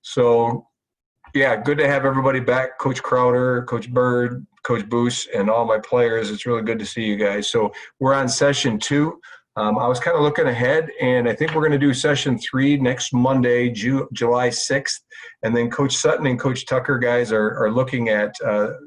So, yeah, good to have everybody back. Coach Crowder, Coach Bird, Coach Boos, and all my players. It's really good to see you guys. So we're on session 2. I was kind of looking ahead, and I think we're going to do session 3 next Monday, July 6th. And then Coach Sutton and Coach Tucker, guys, are looking at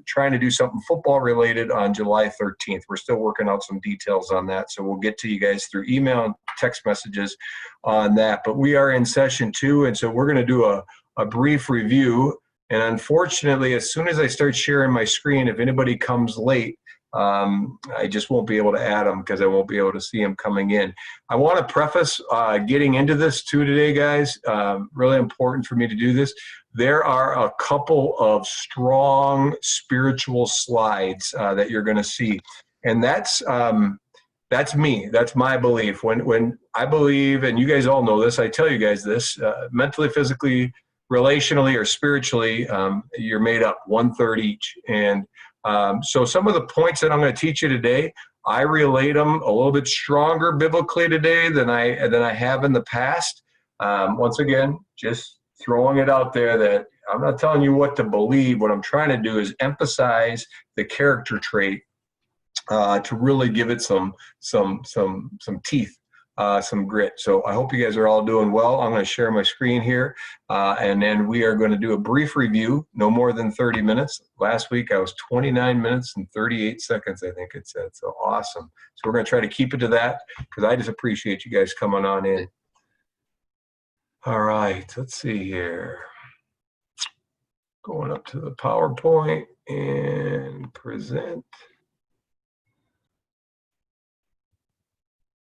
trying to do something football related on July 13th. We're still working out some details on that, so we'll get to you guys through email and text messages on that. But we are in session 2, and so we're going to do a brief review. And unfortunately, as soon as I start sharing my screen, if anybody comes late, I just won't be able to add them because I won't be able to see them coming in. I want to preface getting into this too today, guys. Really important for me to do this. There are a couple of strong spiritual slides that you're going to see, and that's me. That's my belief. When I believe, and you guys all know this, I tell you guys this, mentally, physically, relationally, or spiritually, you're made up 1/3 each. And so some of the points that I'm going to teach you today, I relate them a little bit stronger biblically today than I have in the past. Once again, just throwing it out there that I'm not telling you what to believe. What I'm trying to do is emphasize the character trait to really give it some teeth, some grit. So I hope you guys are all doing well. I'm going to share my screen here, and then we are going to do a brief review, no more than 30 minutes. Last week I was 29 minutes and 38 seconds, I think it said. So awesome. So we're going to try to keep it to that because I just appreciate you guys coming on in. All right, let's see here. Going up to the PowerPoint and present.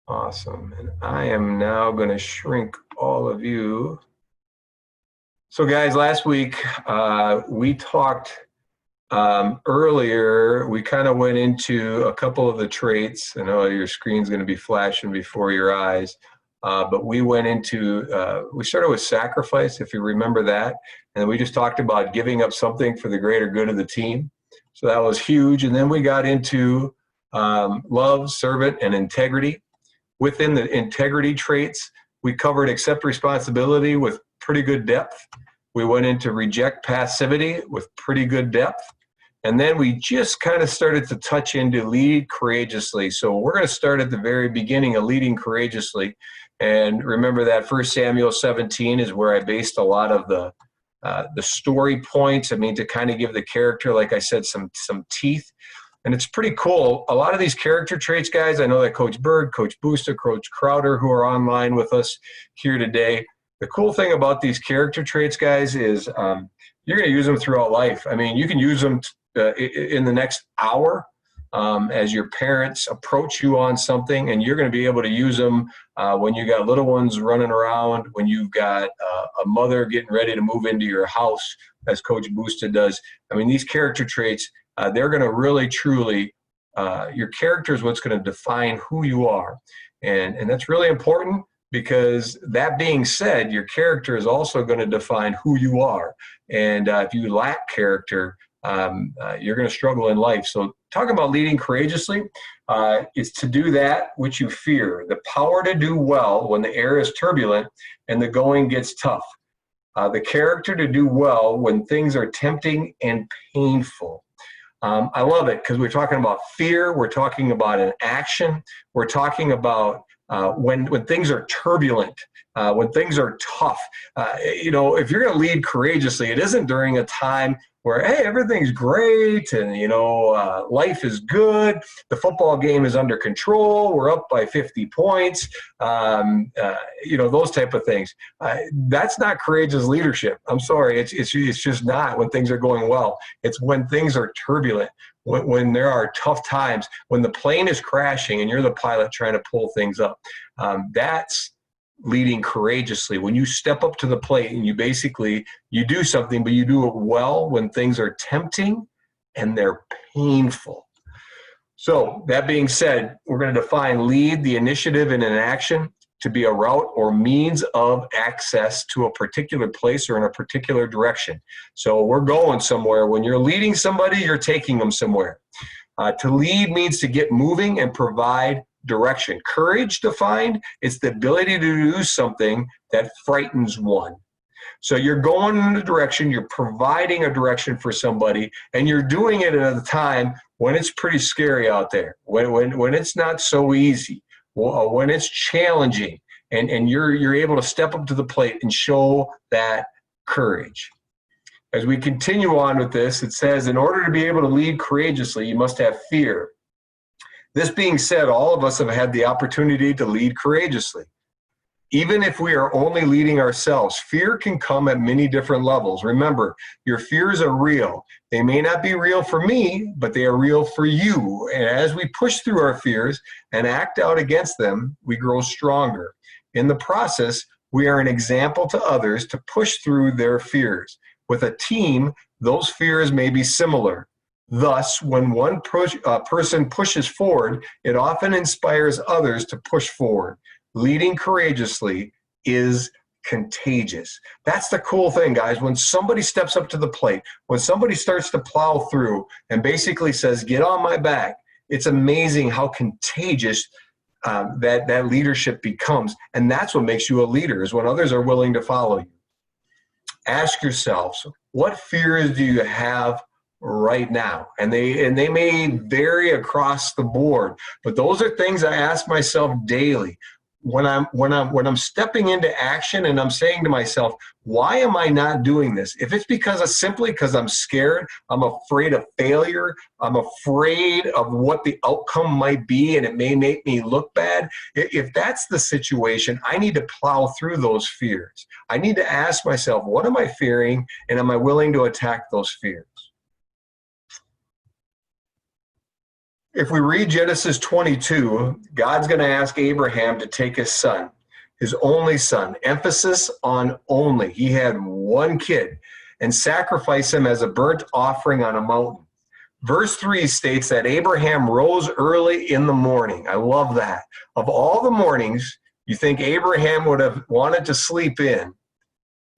Awesome. And I am now going to shrink all of you. So guys, last week we talked earlier, we kind of went into a couple of the traits. I know your screen's going to be flashing before your eyes, but we went into, we started with sacrifice, if you remember that. And we just talked about giving up something for the greater good of the team. So that was huge. And then we got into love, servant, and integrity. Within the integrity traits, we covered accept responsibility with pretty good depth. We went into reject passivity with pretty good depth. And then we just kind of started to touch into lead courageously. So we're going to start at the very beginning of leading courageously. And remember that 1 Samuel 17 is where I based a lot of the story points. I mean, to kind of give the character, like I said, some teeth. And it's pretty cool. A lot of these character traits, guys, I know that Coach Bird, Coach Booster, Coach Crowder, who are online with us here today. The cool thing about these character traits, guys, is you're going to use them throughout life. I mean, you can use them in the next hour as your parents approach you on something, and you're going to be able to use them when you got little ones running around, when you've got a mother getting ready to move into your house, as Coach Booster does. I mean, these character traits, they're going to really, truly, your character is what's going to define who you are. And that's really important because that being said, your character is also going to define who you are. And if you lack character, you're going to struggle in life. So talking about leading courageously, is to do that which you fear, the power to do well when the air is turbulent and the going gets tough. The character to do well when things are tempting and painful. I love it because we're talking about fear. We're talking about an action. We're talking about when things are turbulent, when things are tough. You know, if you're going to lead courageously, it isn't during a time where, hey, everything's great and, you know, life is good. The football game is under control. We're up by 50 points. You know, those type of things. That's not courageous leadership. I'm sorry. It's just not when things are going well. It's when things are turbulent, when there are tough times, when the plane is crashing and you're the pilot trying to pull things up. That's leading courageously. When you step up to the plate and you do something, but you do it well when things are tempting and they're painful. So that being said, we're going to define lead, the initiative in an action, to be a route or means of access to a particular place or in a particular direction. So we're going somewhere. When you're leading somebody, you're taking them somewhere. To lead means to get moving and provide direction. Courage defined is the ability to do something that frightens one. So you're going in a direction, you're providing a direction for somebody, and you're doing it at a time when it's pretty scary out there, when it's not so easy, when it's challenging, and you're able to step up to the plate and show that courage. As we continue on with this, it says, in order to be able to lead courageously, you must have fear. This being said, all of us have had the opportunity to lead courageously. Even if we are only leading ourselves, fear can come at many different levels. Remember, your fears are real. They may not be real for me, but they are real for you. And as we push through our fears and act out against them, we grow stronger. In the process, we are an example to others to push through their fears. With a team, those fears may be similar. Thus, when one person pushes forward, it often inspires others to push forward. Leading courageously is contagious. That's the cool thing, guys. When somebody steps up to the plate, when somebody starts to plow through and basically says, get on my back, it's amazing how contagious that leadership becomes. And that's what makes you a leader, is when others are willing to follow you. Ask yourselves, what fears do you have right now? And they may vary across the board, but those are things I ask myself daily. When I'm stepping into action and I'm saying to myself, why am I not doing this? If it's simply because I'm scared, I'm afraid of failure, I'm afraid of what the outcome might be and it may make me look bad. If that's the situation, I need to plow through those fears. I need to ask myself, what am I fearing, and am I willing to attack those fears? If we read Genesis 22, God's going to ask Abraham to take his son, his only son, emphasis on only. He had one kid, and sacrifice him as a burnt offering on a mountain. Verse 3 states that Abraham rose early in the morning. I love that. Of all the mornings you think Abraham would have wanted to sleep in,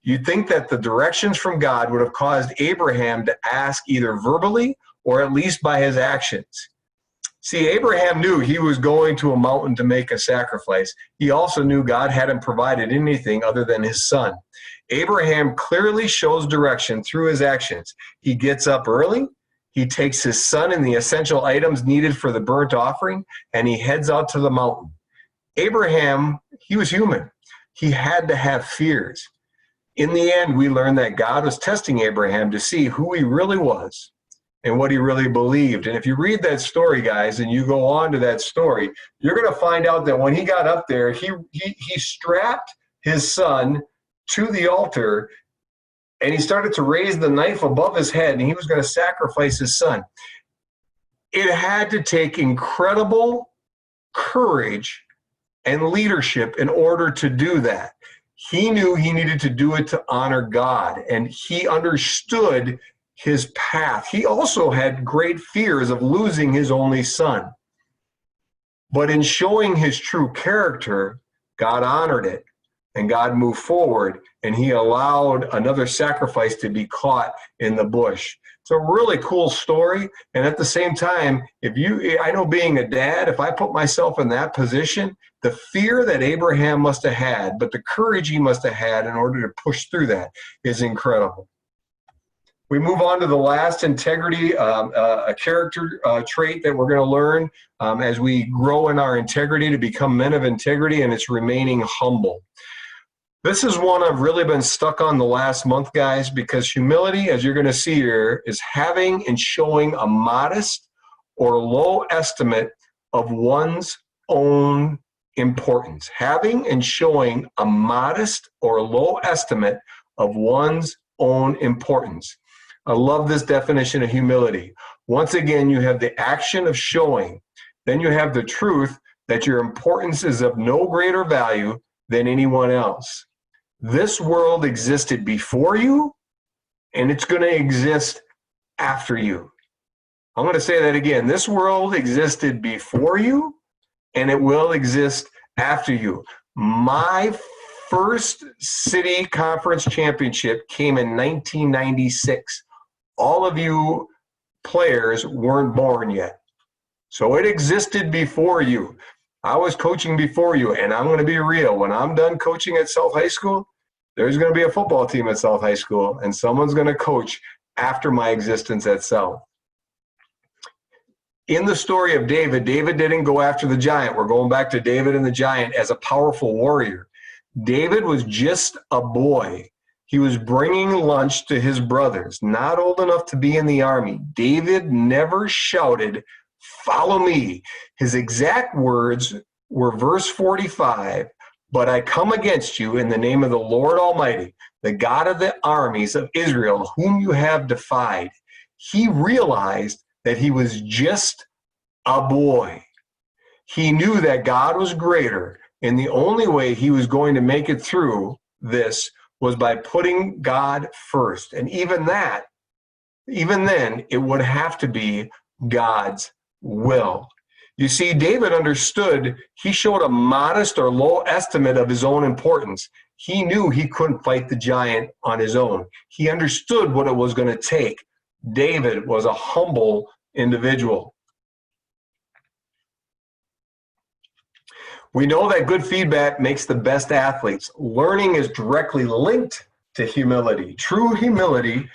you'd think that the directions from God would have caused Abraham to ask either verbally or at least by his actions. See, Abraham knew he was going to a mountain to make a sacrifice. He also knew God hadn't provided anything other than his son. Abraham clearly shows direction through his actions. He gets up early, he takes his son and the essential items needed for the burnt offering, and he heads out to the mountain. Abraham, he was human. He had to have fears. In the end, we learn that God was testing Abraham to see who he really was and what he really believed. And if you read that story, guys, and you go on to that story, you're going to find out that when he got up there, he strapped his son to the altar, and he started to raise the knife above his head, and he was going to sacrifice his son. It had to take incredible courage and leadership in order to do that. He knew he needed to do it to honor God, and he understood his path. He also had great fears of losing his only son. But in showing his true character, God honored it, and God moved forward, and he allowed another sacrifice to be caught in the bush. It's a really cool story. And at the same time, I know being a dad, if I put myself in that position, the fear that Abraham must have had, but the courage he must have had in order to push through that is incredible. We move on to the last integrity, a character trait that we're going to learn as we grow in our integrity to become men of integrity, and it's remaining humble. This is one I've really been stuck on the last month, guys, because humility, as you're going to see here, is having and showing a modest or low estimate of one's own importance. Having and showing a modest or low estimate of one's own importance. I love this definition of humility. Once again, you have the action of showing. Then you have the truth that your importance is of no greater value than anyone else. This world existed before you, and it's going to exist after you. I'm going to say that again. This world existed before you, and it will exist after you. My first city conference championship came in 1996. All of you players weren't born yet. So it existed before you. I was coaching before you, and I'm going to be real. When I'm done coaching at South High School, there's going to be a football team at South High School, and someone's going to coach after my existence at South. In the story of David, David didn't go after the giant. We're going back to David and the giant as a powerful warrior. David was just a boy. He was bringing lunch to his brothers, not old enough to be in the army. David never shouted, "Follow me." His exact words were verse 45, "But I come against you in the name of the Lord Almighty, the God of the armies of Israel, whom you have defied." He realized that he was just a boy. He knew that God was greater, and the only way he was going to make it through this was by putting God first. And even then, it would have to be God's will. You see, David understood he showed a modest or low estimate of his own importance. He knew he couldn't fight the giant on his own. He understood what it was going to take. David was a humble individual. We know that good feedback makes the best athletes. Learning is directly linked to humility. True humility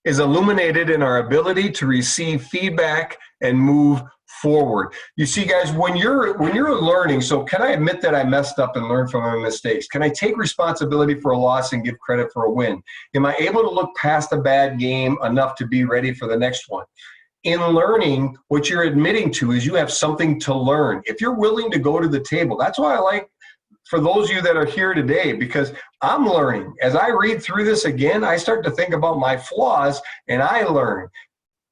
is illuminated in our ability to receive feedback and move forward. You see, guys, when you're learning, so can I admit that I messed up and learn from my mistakes? Can I take responsibility for a loss and give credit for a win? Am I able to look past a bad game enough to be ready for the next one? In learning, what you're admitting to is you have something to learn. If you're willing to go to the table, that's why I like, for those of you that are here today, because I'm learning. As I read through this again, I start to think about my flaws and I learn.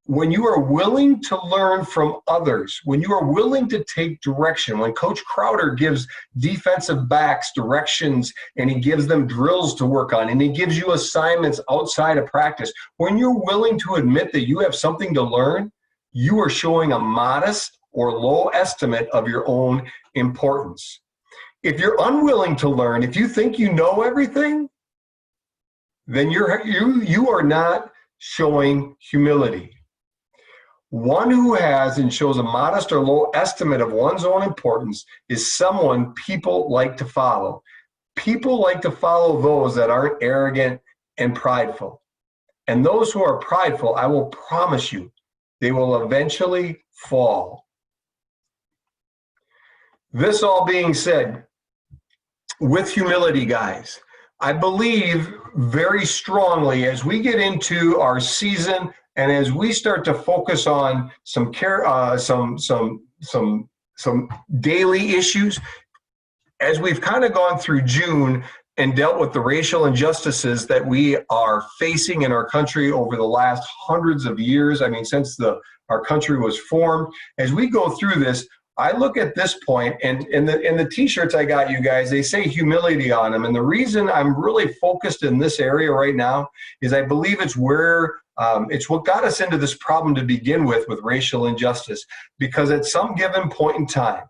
When you are willing to learn from others, when you are willing to take direction, when Coach Crowder gives defensive backs directions and he gives them drills to work on and he gives you assignments outside of practice, when you're willing to admit that you have something to learn, you are showing a modest or low estimate of your own importance. If you're unwilling to learn, if you think you know everything, then you are not showing humility. One who has and shows a modest or low estimate of one's own importance is someone people like to follow. People like to follow those that aren't arrogant and prideful. And those who are prideful, I will promise you, they will eventually fall. This all being said, with humility, guys, I believe very strongly as we get into our season and as we start to focus on some daily issues, as we've kind of gone through June and dealt with the racial injustices that we are facing in our country over the last hundreds of years, I mean, since our country was formed, as we go through this, I look at this point, and in the T-shirts I got you guys, they say humility on them. And the reason I'm really focused in this area right now is I believe it's where it's what got us into this problem to begin with racial injustice. Because at some given point in time,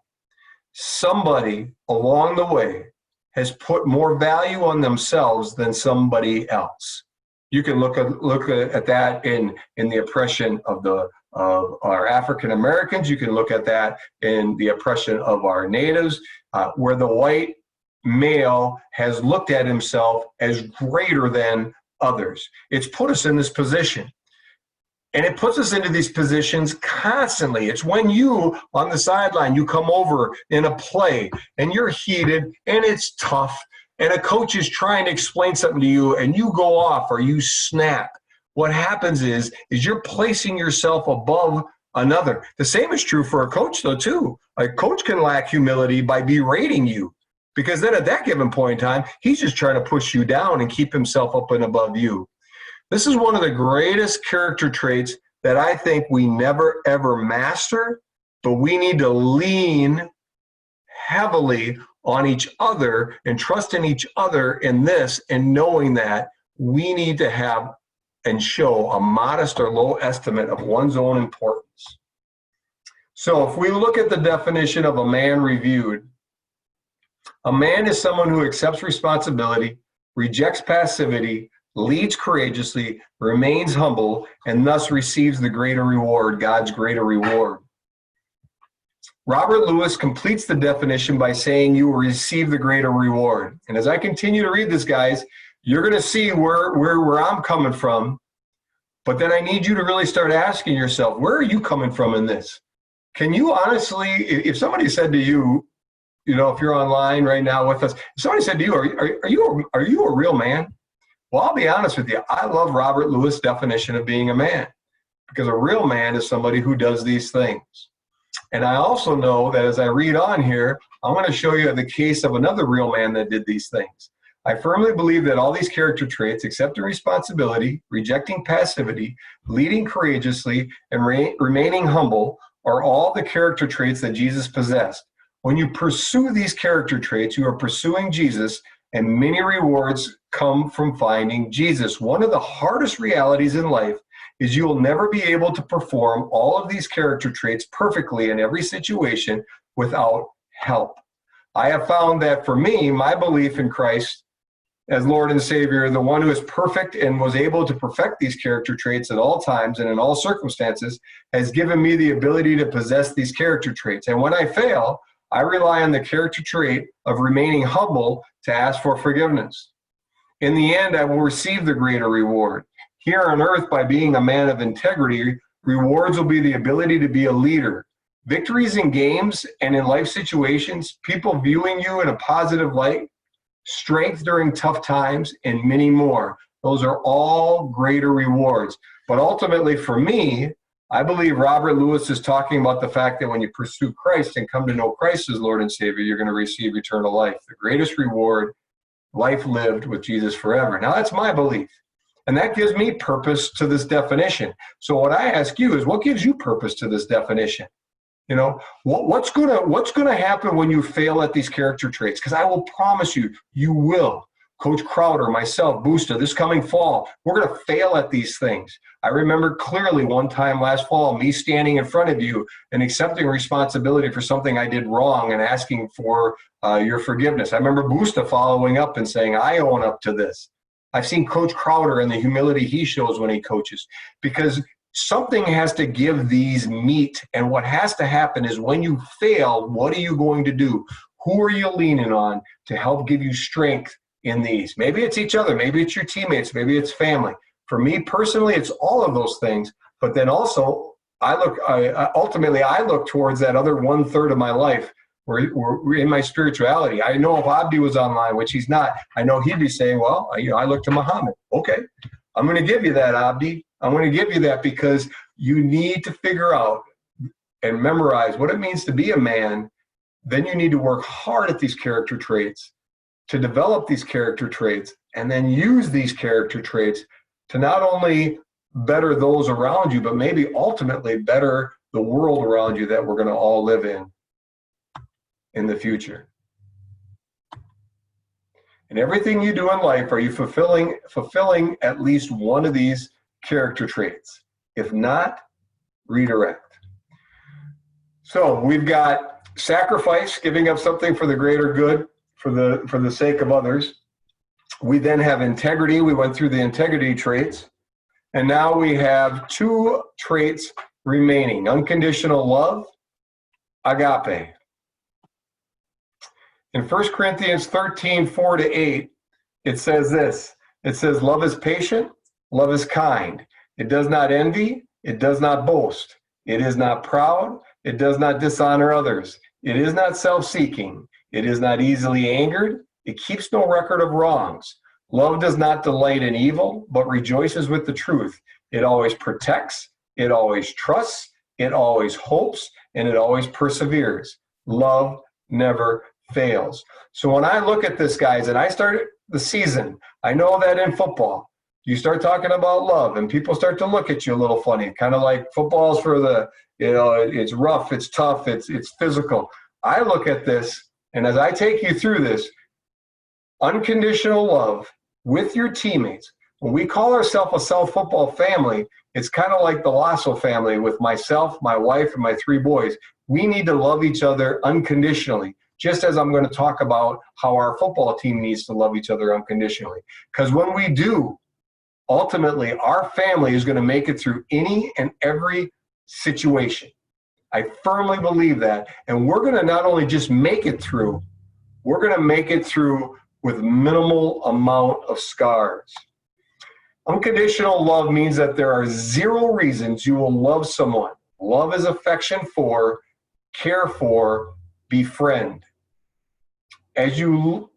somebody along the way has put more value on themselves than somebody else. You can look at that in the oppression of our African Americans. You can look at that in the oppression of our natives, where the white male has looked at himself as greater than others. It's put us in this position. And it puts us into these positions constantly. It's when you, on the sideline, you come over in a play and you're heated and it's tough and a coach is trying to explain something to you and you go off or you snap. What happens is you're placing yourself above another. The same is true for a coach, though, too. A coach can lack humility by berating you, because then at that given point in time, he's just trying to push you down and keep himself up and above you. This is one of the greatest character traits that I think we never, ever master, but we need to lean heavily on each other and trust in each other in this, and knowing that we need to have and show a modest or low estimate of one's own importance. So if we look at the definition of a man reviewed, a man is someone who accepts responsibility, rejects passivity, leads courageously, remains humble, and thus receives the greater reward, God's greater reward. Robert Lewis completes the definition by saying you will receive the greater reward. And as I continue to read this, guys, you're going to see where I'm coming from. But then I need you to really start asking yourself, where are you coming from in this? Can you honestly, if somebody said to you, you know, if you're online right now with us, if somebody said to you, are you a real man? Well, I'll be honest with you. I love Robert Lewis' definition of being a man, because a real man is somebody who does these things. And I also know that as I read on here, I'm going to show you the case of another real man that did these things. I firmly believe that all these character traits, accepting responsibility, rejecting passivity, leading courageously, and remaining humble, are all the character traits that Jesus possessed. When you pursue these character traits, you are pursuing Jesus, and many rewards come from finding Jesus. One of the hardest realities in life is you will never be able to perform all of these character traits perfectly in every situation without help. I have found that for me, my belief in Christ as Lord and Savior, the one who is perfect and was able to perfect these character traits at all times and in all circumstances, has given me the ability to possess these character traits. And when I fail, I rely on the character trait of remaining humble to ask for forgiveness. In the end, I will receive the greater reward. Here on earth, by being a man of integrity, rewards will be the ability to be a leader. Victories in games and in life situations, people viewing you in a positive light, strength during tough times, and many more. Those are all greater rewards. But ultimately, for me, I believe Robert Lewis is talking about the fact that when you pursue Christ and come to know Christ as Lord and Savior, you're going to receive eternal life. The greatest reward, life lived with Jesus forever. Now, that's my belief. And that gives me purpose to this definition. So what I ask you is, what gives you purpose to this definition? You know, what's gonna happen when you fail at these character traits? Because I will promise you, you will. Coach Crowder, myself, Booster, this coming fall, we're gonna fail at these things. I remember clearly one time last fall, me standing in front of you and accepting responsibility for something I did wrong and asking for your forgiveness. I remember Booster following up and saying, I own up to this. I've seen Coach Crowder and the humility he shows when he coaches, because something has to give these meat. And what has to happen is when you fail, what are you going to do? Who are you leaning on to help give you strength in these? Maybe it's each other. Maybe it's your teammates. Maybe it's family. For me personally, it's all of those things. But then also, ultimately, I look towards that other 1/3 of my life where we're in my spirituality. I know if Abdi was online, which he's not, I know he'd be saying, well, I look to Muhammad. Okay, I'm going to give you that, Abdi. I'm going to give you that, because you need to figure out and memorize what it means to be a man. Then you need to work hard at these character traits, to develop these character traits, and then use these character traits to not only better those around you, but maybe ultimately better the world around you that we're going to all live in the future. In everything you do in life, are you fulfilling at least one of these character traits? If not, redirect. So we've got sacrifice, giving up something for the greater good, for the sake of others. We then have integrity. We went through the integrity traits. And now we have 2 traits remaining: unconditional love, agape. In 1 Corinthians 13, 4-8, it says this. It says, love is patient, love is kind. It does not envy, it does not boast. It is not proud, it does not dishonor others. It is not self-seeking. It is not easily angered. It keeps no record of wrongs. Love does not delight in evil, but rejoices with the truth. It always protects, it always trusts, it always hopes, and it always perseveres. Love never fails. So when I look at this, guys, and I started the season, I know that in football, you start talking about love and people start to look at you a little funny, kind of like football's for the, it's rough, it's tough, it's physical. I look at this, and as I take you through this, unconditional love with your teammates. When we call ourselves a South football family, it's kind of like the Lasso family with myself, my wife, and my 3 boys. We need to love each other unconditionally, just as I'm going to talk about how our football team needs to love each other unconditionally. Because when we do, ultimately, our family is going to make it through any and every situation. I firmly believe that. And we're going to not only just make it through, we're going to make it through with minimal amount of scars. Unconditional love means that there are 0 reasons you will love someone. Love is affection for, care for, befriend. As you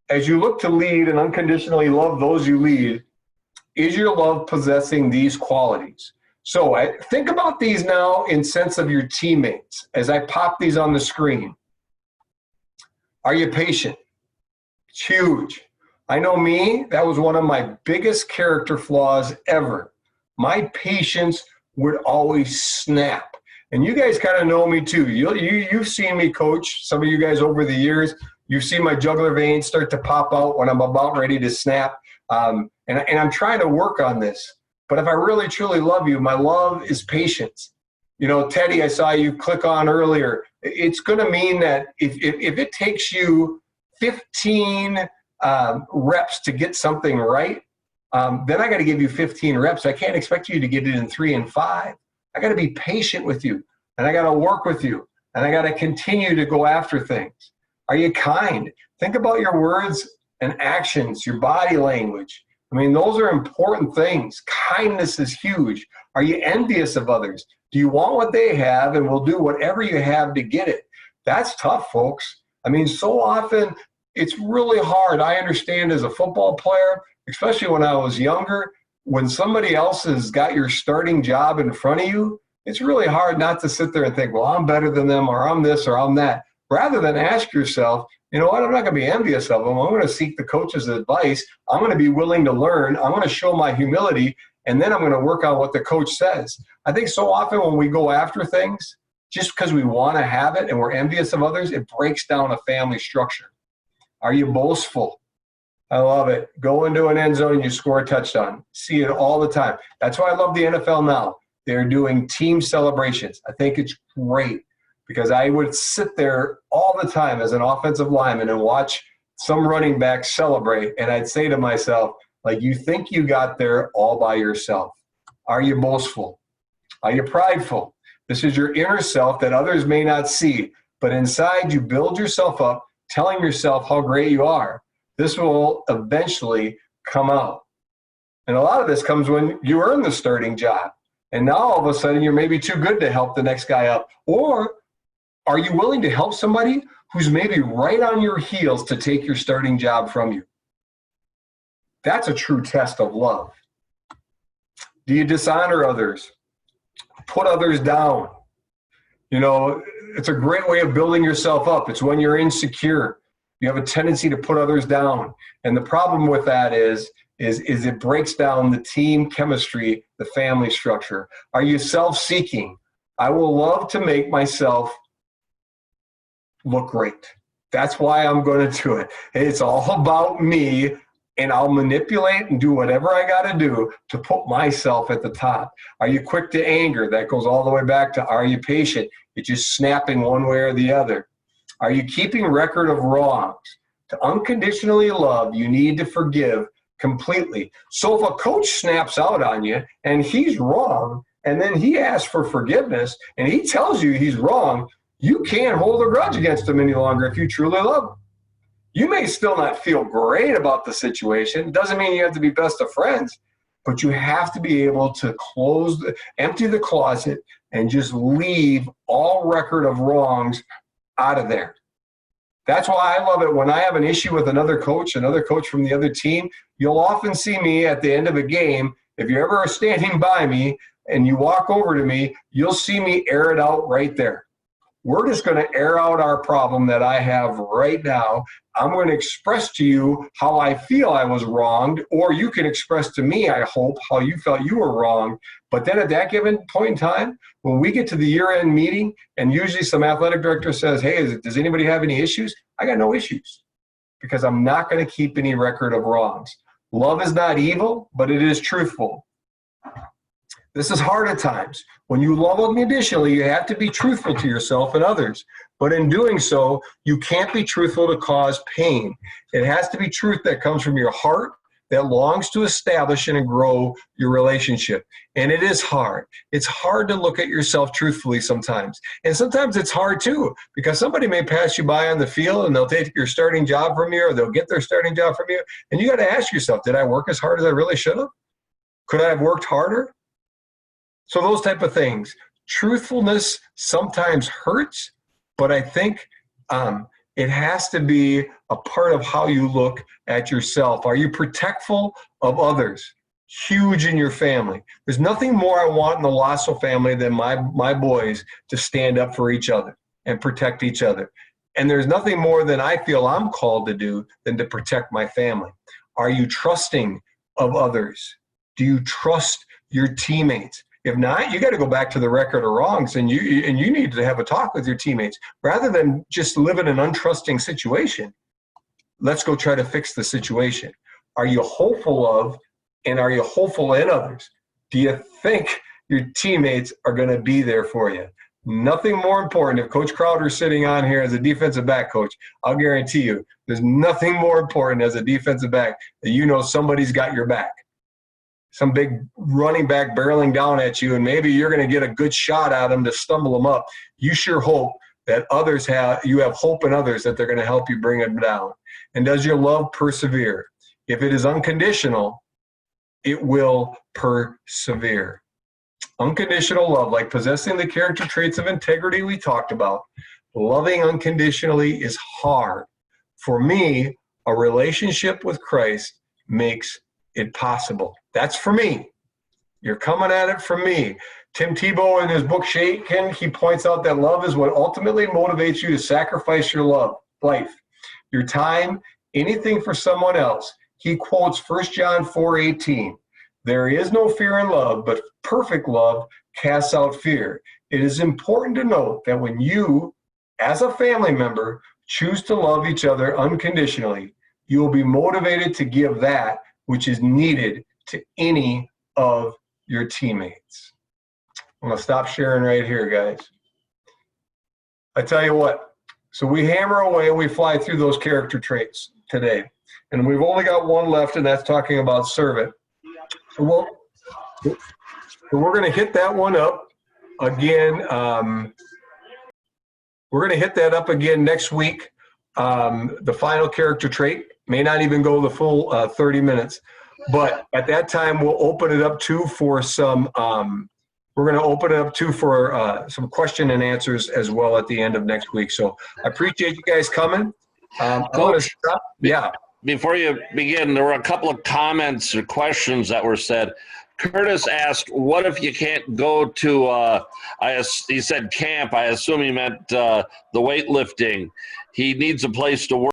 look to lead and unconditionally love those you lead, is your love possessing these qualities? So think about these now in sense of your teammates as I pop these on the screen. Are you patient? It's huge. I know me, that was one of my biggest character flaws ever. My patience would always snap. And you guys kind of know me too. You've seen me coach, some of you guys over the years. You've seen my jugular veins start to pop out when I'm about ready to snap. And I'm trying to work on this. But if I really, truly love you, my love is patience. You know, Teddy, I saw you click on earlier. It's going to mean that if it takes you 15 reps to get something right, then I got to give you 15 reps. I can't expect you to get it in 3 and 5. I got to be patient with you, and I got to work with you, and I got to continue to go after things. Are you kind? Think about your words and actions, your body language. I mean, those are important things. Kindness is huge. Are you envious of others? Do you want what they have and will do whatever you have to get it? That's tough, folks. I mean, so often it's really hard. I understand as a football player, especially when I was younger, when somebody else has got your starting job in front of you, it's really hard not to sit there and think, well, I'm better than them, or I'm this, or I'm that. Rather than ask yourself, you know what, I'm not going to be envious of them. I'm going to seek the coach's advice. I'm going to be willing to learn. I'm going to show my humility, and then I'm going to work on what the coach says. I think so often when we go after things, just because we want to have it and we're envious of others, it breaks down a family structure. Are you boastful? I love it. Go into an end zone and you score a touchdown. See it all the time. That's why I love the NFL now. They're doing team celebrations. I think it's great because I would sit there all the time as an offensive lineman and watch some running back celebrate, and I'd say to myself, like, you think you got there all by yourself. Are you boastful? Are you prideful? This is your inner self that others may not see, but inside you build yourself up, telling yourself how great you are. This will eventually come out. And a lot of this comes when you earn the starting job. And now all of a sudden you're maybe too good to help the next guy up. Or are you willing to help somebody who's maybe right on your heels to take your starting job from you? That's a true test of love. Do you dishonor others? Put others down? You know, it's a great way of building yourself up. It's when you're insecure. You have a tendency to put others down. And the problem with that is it breaks down the team chemistry, the family structure. Are you self-seeking? I will love to make myself look great. That's why I'm going to do it. It's all about me, and I'll manipulate and do whatever I got to do to put myself at the top. Are you quick to anger? That goes all the way back to, are you patient? You're just snapping one way or the other. Are you keeping record of wrongs? To unconditionally love, you need to forgive completely. So if a coach snaps out on you and he's wrong, and then he asks for forgiveness and he tells you he's wrong, you can't hold a grudge against him any longer if you truly love him. You may still not feel great about the situation. Doesn't mean you have to be best of friends, but you have to be able to empty the closet and just leave all record of wrongs out of there. That's why I love it when I have an issue with another coach from the other team. You'll often see me at the end of a game. If you ever are standing by me and you walk over to me, you'll see me air it out right there. We're just going to air out our problem that I have right now. I'm going to express to you how I feel I was wronged, or you can express to me, I hope, how you felt you were wrong. But then at that given point in time, when we get to the year-end meeting, and usually some athletic director says, hey, does anybody have any issues? I got no issues because I'm not going to keep any record of wrongs. Love is not evil, but it is truthful. This is hard at times. When you love unconditionally, you have to be truthful to yourself and others. But in doing so, you can't be truthful to cause pain. It has to be truth that comes from your heart, that longs to establish and grow your relationship. And it is hard. It's hard to look at yourself truthfully sometimes. And sometimes it's hard too, because somebody may pass you by on the field and they'll take your starting job from you, or they'll get their starting job from you. And you got to ask yourself, did I work as hard as I really should have? Could I have worked harder? So those type of things. Truthfulness sometimes hurts, but I think it has to be a part of how you look at yourself. Are you protectful of others? Huge in your family. There's nothing more I want in the Lasso family than my boys to stand up for each other and protect each other. And there's nothing more than I feel I'm called to do than to protect my family. Are you trusting of others? Do you trust your teammates? If not, you got to go back to the record of wrongs, and you need to have a talk with your teammates rather than just live in an untrusting situation. Let's go try to fix the situation. Are you hopeful of, and are you hopeful in others? Do you think your teammates are going to be there for you? Nothing more important. If Coach Crowder's sitting on here as a defensive back coach, I'll guarantee you there's nothing more important as a defensive back that you know somebody's got your back. Some big running back barreling down at you, and maybe you're going to get a good shot at them to stumble them up. You sure hope that you have hope in others that they're going to help you bring them down. And does your love persevere? If it is unconditional, it will persevere. Unconditional love, like possessing the character traits of integrity we talked about, loving unconditionally is hard. For me, a relationship with Christ makes it possible. That's for me. You're coming at it from me. Tim Tebow in his book Shaken, he points out that love is what ultimately motivates you to sacrifice your life, your time, anything for someone else. He quotes 1 John 4:18. There is no fear in love, but perfect love casts out fear. It is important to note that when you, as a family member, choose to love each other unconditionally, you will be motivated to give that which is needed to any of your teammates. I'm going to stop sharing right here, guys. I tell you what, so we hammer away, we fly through those character traits today. And we've only got one left, and that's talking about servant. So we're going to hit that one up again. We're going to hit that up again next week. The final character trait may not even go the full 30 minutes. But at that time, we'll open it up too for some. We're going to open it up too for some question and answers as well at the end of next week. So I appreciate you guys coming. Coach, yeah. Before you begin, there were a couple of comments or questions that were said. Curtis asked, "What if you can't go to?" He said camp. I assume he meant the weightlifting. He needs a place to work.